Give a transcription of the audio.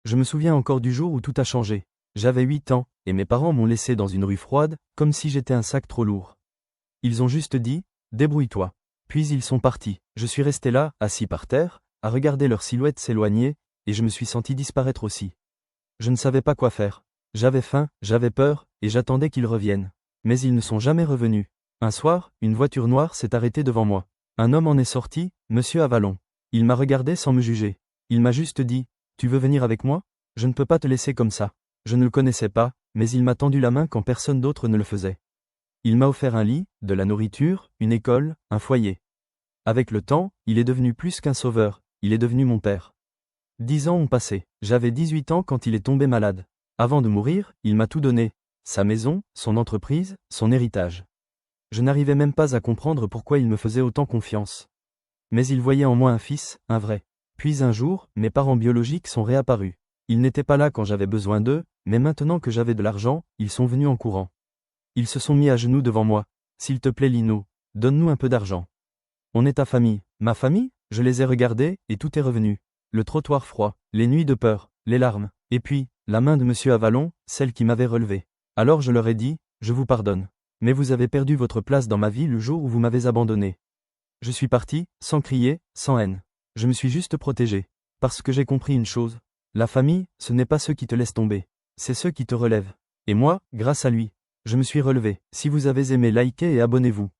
Je me souviens encore du jour où tout a changé. J'avais 8 ans, et mes parents m'ont laissé dans une rue froide, comme si j'étais un sac trop lourd. Ils ont juste dit « Débrouille-toi ». Puis ils sont partis. Je suis resté là, assis par terre, à regarder leur silhouette s'éloigner, et je me suis senti disparaître aussi. Je ne savais pas quoi faire. J'avais faim, j'avais peur, et j'attendais qu'ils reviennent. Mais ils ne sont jamais revenus. Un soir, une voiture noire s'est arrêtée devant moi. Un homme en est sorti, Monsieur Avalon. Il m'a regardé sans me juger. Il m'a juste dit « Tu veux venir avec moi ? Je ne peux pas te laisser comme ça. » Je ne le connaissais pas, mais il m'a tendu la main quand personne d'autre ne le faisait. Il m'a offert un lit, de la nourriture, une école, un foyer. Avec le temps, il est devenu plus qu'un sauveur, il est devenu mon père. 10 ans ont passé. J'avais 18 ans quand il est tombé malade. Avant de mourir, il m'a tout donné. Sa maison, son entreprise, son héritage. Je n'arrivais même pas à comprendre pourquoi il me faisait autant confiance. Mais il voyait en moi un fils, un vrai. Puis un jour, mes parents biologiques sont réapparus. Ils n'étaient pas là quand j'avais besoin d'eux, mais maintenant que j'avais de l'argent, ils sont venus en courant. Ils se sont mis à genoux devant moi. « S'il te plaît Lino, donne-nous un peu d'argent. On est ta famille. » Ma famille ? Je les ai regardés, et tout est revenu. Le trottoir froid, les nuits de peur, les larmes, et puis, la main de Monsieur Avalon, celle qui m'avait relevé. Alors je leur ai dit, je vous pardonne. Mais vous avez perdu votre place dans ma vie le jour où vous m'avez abandonné. Je suis parti, sans crier, sans haine. Je me suis juste protégé. Parce que j'ai compris une chose. La famille, ce n'est pas ceux qui te laissent tomber. C'est ceux qui te relèvent. Et moi, grâce à lui, je me suis relevé. Si vous avez aimé, likez et abonnez-vous.